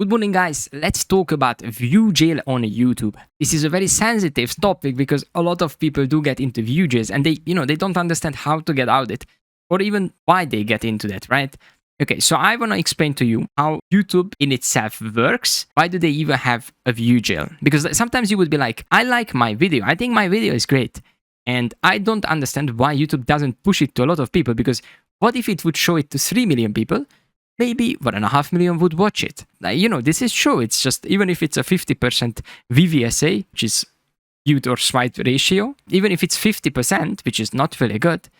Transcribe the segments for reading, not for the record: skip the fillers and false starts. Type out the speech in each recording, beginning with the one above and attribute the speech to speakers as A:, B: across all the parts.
A: Good morning, guys. Let's talk about view jail on YouTube. This is a very sensitive topic because a lot of people do get into view jails and they don't understand how to get out it or even why they get into that, right? Okay, so I want to explain to you how YouTube in itself works. Why do they even have a view jail? Because sometimes you would be like, I like my video. I think my video is great. And I don't understand why YouTube doesn't push it to a lot of people, because what if it would show it to 3 million people? Maybe 1.5 million would watch it. This is true. It's just, even if it's a 50% VVSA, which is view or swipe ratio, even if it's 50%, which is not really good,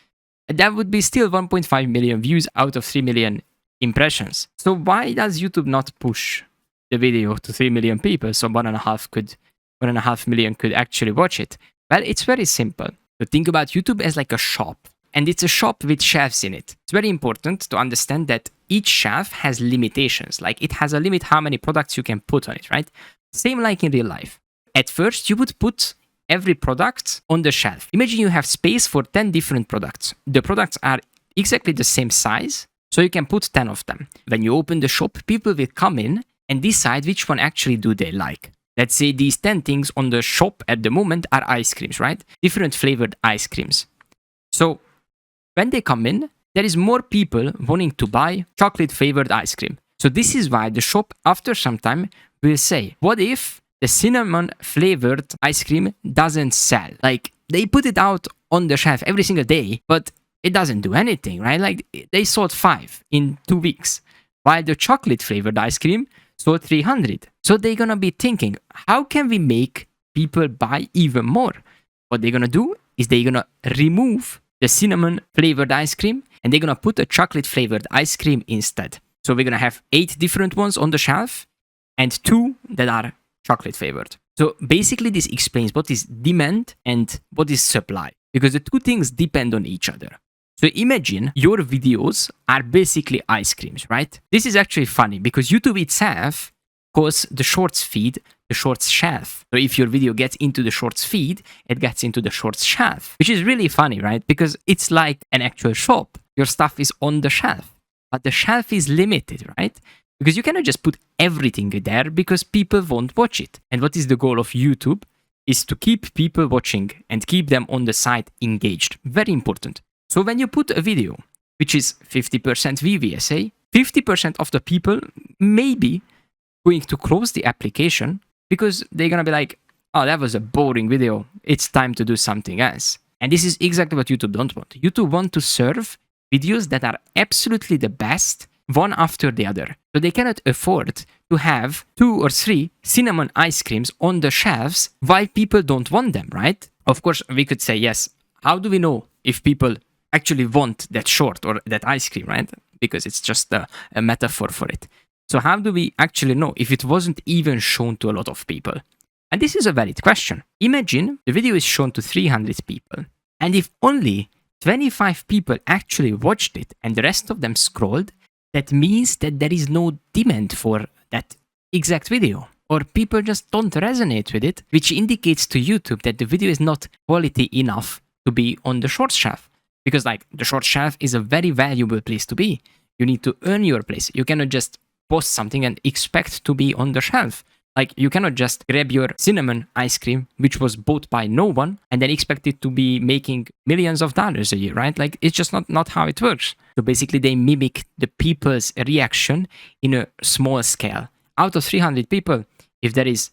A: that would be still 1.5 million views out of 3 million impressions. So why does YouTube not push the video to 3 million people so 1.5 million could actually watch it? Well, it's very simple. So think about YouTube as like a shop. And it's a shop with shelves in it. It's very important to understand that each shelf has limitations. Like, it has a limit how many products you can put on it, right? Same like in real life. At first, you would put every product on the shelf. Imagine you have space for 10 different products. The products are exactly the same size, so you can put 10 of them. When you open the shop, people will come in and decide which one actually do they like. Let's say these 10 things on the shop at the moment are ice creams, right? Different flavored ice creams. So when they come in, there is more people wanting to buy chocolate flavored ice cream. So this is why the shop after some time will say, what if the cinnamon flavored ice cream doesn't sell? Like, they put it out on the shelf every single day, but it doesn't do anything, right? Like, they sold 5 in 2 weeks, while the chocolate flavored ice cream sold 300. So they're gonna be thinking, how can we make people buy even more? What they're gonna do is they're gonna remove the cinnamon flavored ice cream and they're gonna put a chocolate flavored ice cream instead. So we're gonna have 8 different ones on the shelf and 2 that are chocolate flavored. So basically this explains what is demand and what is supply, because the two things depend on each other. So imagine your videos are basically ice creams, right? This is actually funny because YouTube itself calls the shorts feed the shorts shelf. So if your video gets into the shorts feed, it gets into the shorts shelf, which is really funny, right? Because it's like an actual shop. Your stuff is on the shelf, but the shelf is limited, right? Because you cannot just put everything there because people won't watch it. And what is the goal of YouTube is to keep people watching and keep them on the site engaged. Very important. So when you put a video, which is 50% VVSA, 50% of the people may be going to close the application because they're going to be like, oh, that was a boring video. It's time to do something else. And this is exactly what YouTube don't want. YouTube want to serve videos that are absolutely the best, one after the other. So they cannot afford to have 2 or 3 cinnamon ice creams on the shelves while people don't want them, right? Of course, we could say, yes, how do we know if people actually want that short or that ice cream, right? Because it's just a metaphor for it. So how do we actually know if it wasn't even shown to a lot of people? And this is a valid question. Imagine the video is shown to 300 people. And if only 25 people actually watched it and the rest of them scrolled, that means that there is no demand for that exact video. Or people just don't resonate with it, which indicates to YouTube that the video is not quality enough to be on the short shelf. Because like the short shelf is a very valuable place to be. You need to earn your place. You cannot just post something and expect to be on the shelf. Like, you cannot just grab your cinnamon ice cream, which was bought by no one, and then expect it to be making millions of dollars a year, right? Like, it's just not how it works. So basically, they mimic the people's reaction in a small scale. Out of 300 people, if there is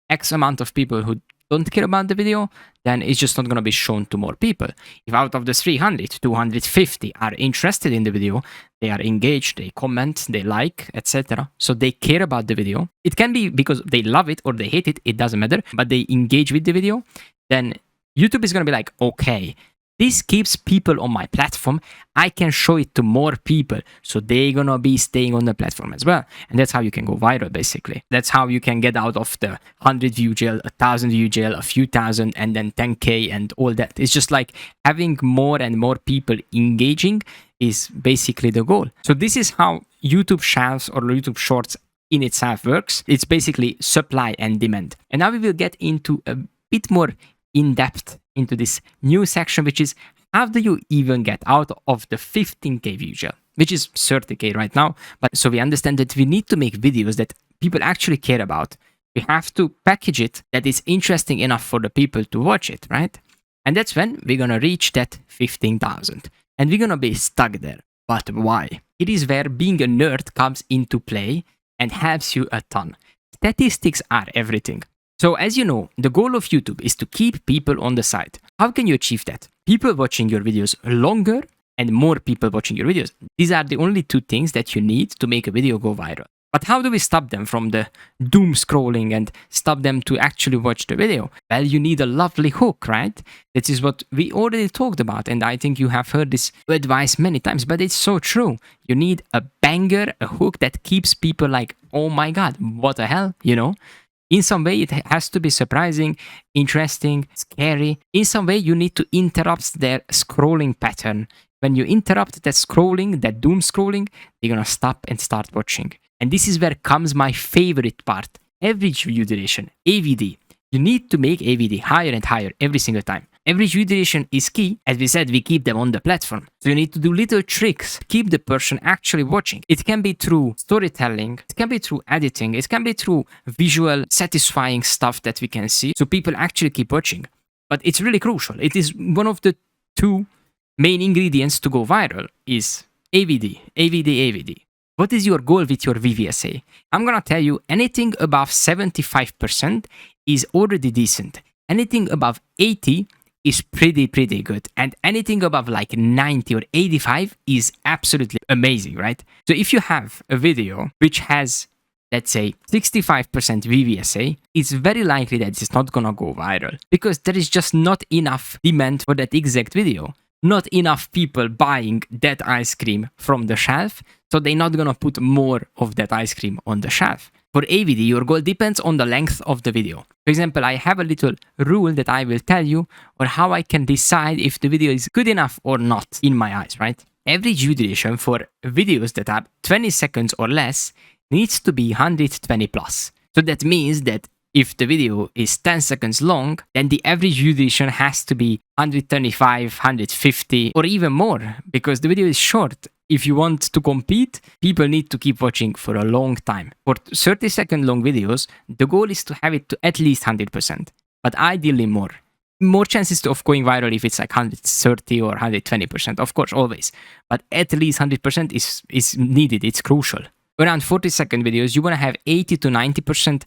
A: X amount of people who don't care about the video, then it's just not going to be shown to more people. If out of the 300, 250 are interested in the video, they are engaged, they comment, they like, etc. So they care about the video. It can be because they love it or they hate it, it doesn't matter, but they engage with the video. Then YouTube is going to be like, okay, this keeps people on my platform. I can show it to more people. So they're going to be staying on the platform as well. And that's how you can go viral, basically. That's how you can get out of the 100 view jail, 1,000 view jail, a few thousand, and then 10K and all that. It's just like having more and more people engaging is basically the goal. So this is how YouTube Shelves or YouTube Shorts in itself works. It's basically supply and demand. And now we will get into a bit more in depth into this new section, which is how do you even get out of the 15K view jail, which is 30K right now. But so we understand that we need to make videos that people actually care about. We have to package it that is interesting enough for the people to watch it, right? And that's when we're gonna reach that 15,000. And we're gonna be stuck there. But why? It is where being a nerd comes into play and helps you a ton. Statistics are everything. So as you know, the goal of YouTube is to keep people on the site. How can you achieve that? People watching your videos longer and more people watching your videos. These are the only two things that you need to make a video go viral. But how do we stop them from the doom scrolling and stop them to actually watch the video? Well, you need a lovely hook, right? This is what we already talked about, and I think you have heard this advice many times, but it's so true. You need a banger, a hook that keeps people like, oh my god, what the hell, you know? In some way, it has to be surprising, interesting, scary. In some way, you need to interrupt their scrolling pattern. When you interrupt that scrolling, that doom scrolling, they're gonna stop and start watching. And this is where comes my favorite part. Average view duration, AVD. You need to make AVD higher and higher every single time. Average view duration is key. As we said, we keep them on the platform. So you need to do little tricks, keep the person actually watching. It can be through storytelling, it can be through editing, it can be through visual, satisfying stuff that we can see. So people actually keep watching. But it's really crucial. It is one of the two main ingredients to go viral is AVD, AVD, AVD. What is your goal with your VVSA? I'm gonna tell you, anything above 75% is already decent. Anything above 80 is pretty good. And anything above like 90 or 85 is absolutely amazing, right? So if you have a video which has, let's say, 65% VVSA, it's very likely that it's not gonna go viral because there is just not enough demand for that exact video. Not enough people buying that ice cream from the shelf, so they're not gonna put more of that ice cream on the shelf. For AVD, your goal depends on the length of the video. For example, I have a little rule that I will tell you or how I can decide if the video is good enough or not in my eyes, right? Average view duration for videos that are 20 seconds or less needs to be 120 plus. So that means that if the video is 10 seconds long, then the average view duration has to be 125, 150, or even more, because the video is short. If you want to compete, people need to keep watching for a long time. For 30-second long videos, the goal is to have it to at least 100%, but ideally more. More chances of going viral if it's like 130 or 120%, of course, always. But at least 100% is needed, it's crucial. Around 40-second videos, you want to have 80 to 90%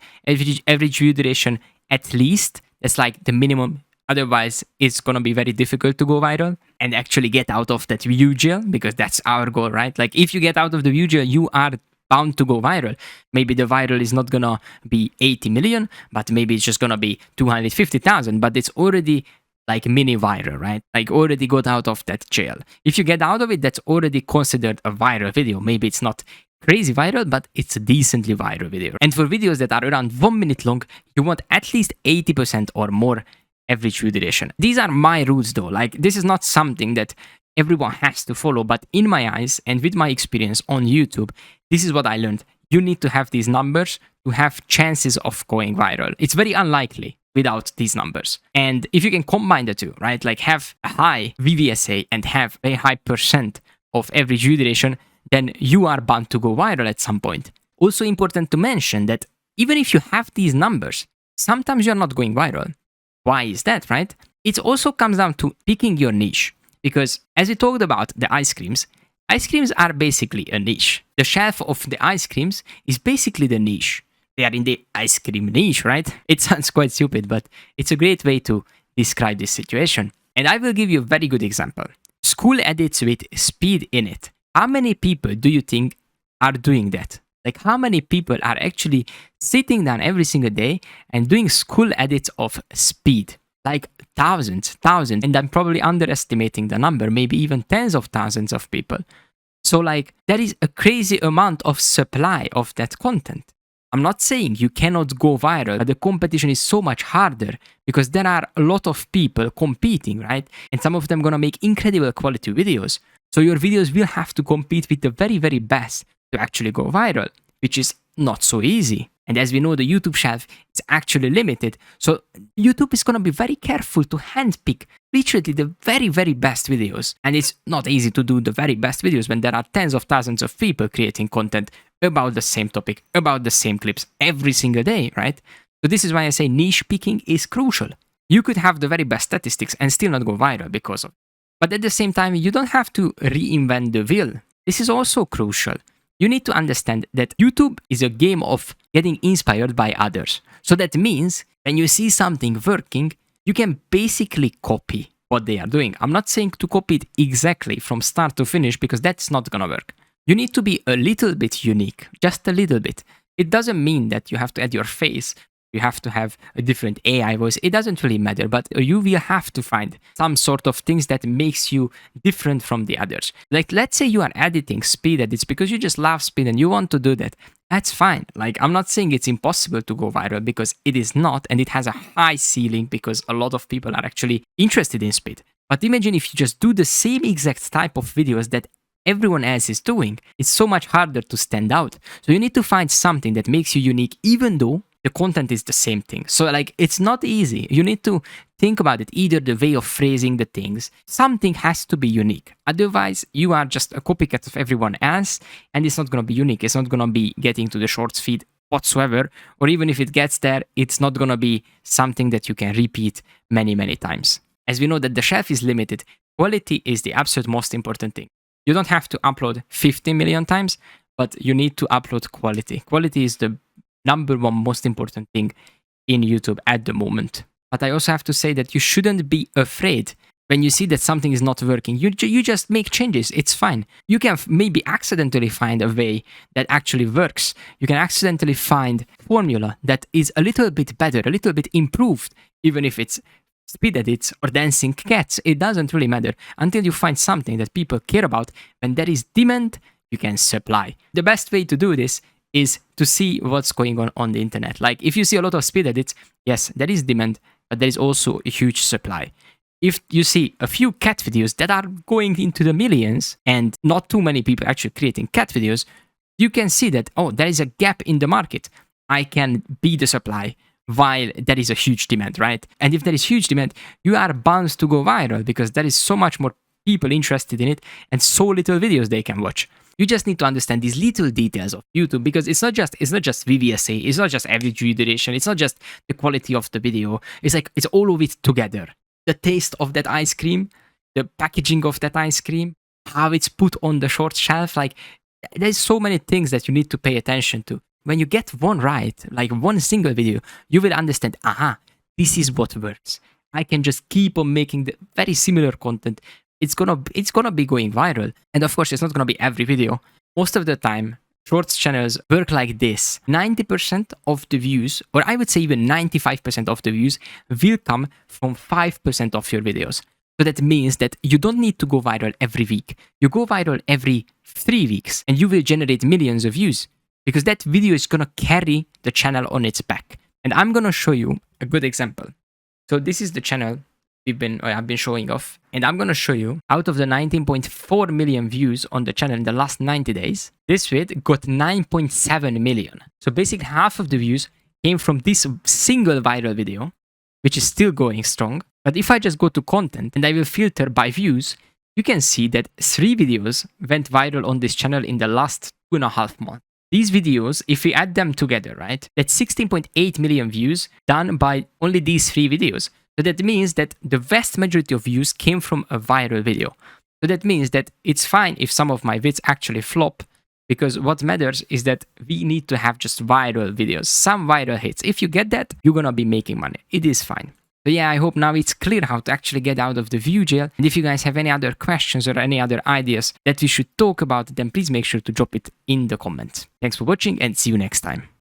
A: average view duration at least. That's like the minimum. Otherwise, it's going to be very difficult to go viral and actually get out of that view jail, because that's our goal, right? Like if you get out of the view jail, you are bound to go viral. Maybe the viral is not going to be 80 million, but maybe it's just going to be 250,000, but it's already like mini viral, right? Like already got out of that jail. If you get out of it, that's already considered a viral video. Maybe it's not crazy viral, but it's a decently viral video. And for videos that are around 1 minute long, you want at least 80% or more average view duration. These are my rules though. Like this is not something that everyone has to follow, but in my eyes and with my experience on YouTube, this is what I learned. You need to have these numbers to have chances of going viral. It's very unlikely without these numbers. And if you can combine the two, right? Like have a high VVSA and have a high percent of average view duration, then you are bound to go viral at some point. Also important to mention that even if you have these numbers, sometimes you're not going viral. Why is that, right? It also comes down to picking your niche. Because as we talked about the ice creams are basically a niche. The shelf of the ice creams is basically the niche. They are in the ice cream niche, right? It sounds quite stupid, but it's a great way to describe this situation. And I will give you a very good example. School edits with speed in it. How many people do you think are doing that? Like how many people are actually sitting down every single day and doing school edits of speed? Like thousands. And I'm probably underestimating the number, maybe even tens of thousands of people. So like there is a crazy amount of supply of that content. I'm not saying you cannot go viral, but the competition is so much harder because there are a lot of people competing, right? And some of them gonna make incredible quality videos. So your videos will have to compete with the very, very best to actually go viral, which is not so easy. And as we know, the YouTube shelf is actually limited. So YouTube is going to be very careful to handpick literally the very, very best videos. And it's not easy to do the very best videos when there are tens of thousands of people creating content about the same topic, about the same clips every single day, right? So this is why I say niche picking is crucial. You could have the very best statistics and still not go viral because of it. But at the same time, you don't have to reinvent the wheel. This is also crucial. You need to understand that YouTube is a game of getting inspired by others. So that means when you see something working, you can basically copy what they are doing. I'm not saying to copy it exactly from start to finish because that's not gonna work. You need to be a little bit unique, just a little bit. It doesn't mean that you have to add your face. You have to have a different AI voice. It doesn't really matter, but you will have to find some sort of things that makes you different from the others. Like, let's say you are editing speed edits because you just love speed and you want to do that. That's fine. Like, I'm not saying it's impossible to go viral because it is not, and it has a high ceiling because a lot of people are actually interested in speed. But imagine if you just do the same exact type of videos that everyone else is doing. It's so much harder to stand out. So you need to find something that makes you unique, even though the content is the same thing. So like, it's not easy. You need to think about it, either the way of phrasing the things. Something has to be unique. Otherwise, you are just a copycat of everyone else, and it's not going to be unique. It's not going to be getting to the shorts feed whatsoever. Or even if it gets there, it's not going to be something that you can repeat many, many times. As we know that the shelf is limited, quality is the absolute most important thing. You don't have to upload 50 million times, but you need to upload quality. Quality is the number one most important thing in YouTube at the moment. But I also have to say that you shouldn't be afraid when you see that something is not working. You just make changes. It's fine. You can maybe accidentally find a way that actually works. You can accidentally find a formula that is a little bit better, a little bit improved, even if it's speed edits or dancing cats. It doesn't really matter until you find something that people care about. When there is demand, you can supply. The best way to do this is to see what's going on the internet. Like, if you see a lot of speed edits, yes, there is demand, but there is also a huge supply. If you see a few cat videos that are going into the millions and not too many people actually creating cat videos, you can see that, oh, there is a gap in the market. I can be the supply while there is a huge demand, right? And if there is huge demand, you are bound to go viral because there is so much more people interested in it and so little videos they can watch. You just need to understand these little details of YouTube because it's not just VVSA, it's not just average view duration, it's not just the quality of the video. It's like, it's all of it together. The taste of that ice cream, the packaging of that ice cream, how it's put on the short shelf. Like, there's so many things that you need to pay attention to. When you get one right, like one single video, you will understand, aha, this is what works. I can just keep on making the very similar content. It's gonna be going viral. And of course, it's not gonna be every video. Most of the time, shorts channels work like this. 90% of the views, or I would say even 95% of the views, will come from 5% of your videos. So that means that you don't need to go viral every week. You go viral every 3 weeks and you will generate millions of views because that video is gonna carry the channel on its back. And I'm gonna show you a good example. So this is the channel I've been showing off, and I'm gonna show you, out of the 19.4 million views on the channel in the last 90 days, this vid got 9.7 million. So basically half of the views came from this single viral video, which is still going strong. But if I just go to content and I will filter by views, you can see that 3 videos went viral on this channel in the last 2.5 months. These videos, if we add them together, right, that's 16.8 million views done by only these 3 videos. So that means that the vast majority of views came from a viral video. So that means that it's fine if some of my vids actually flop, because what matters is that we need to have just viral videos, some viral hits. If you get that, you're gonna be making money. It is fine. So yeah, I hope now it's clear how to actually get out of the view jail. And if you guys have any other questions or any other ideas that we should talk about, then please make sure to drop it in the comments. Thanks for watching and see you next time.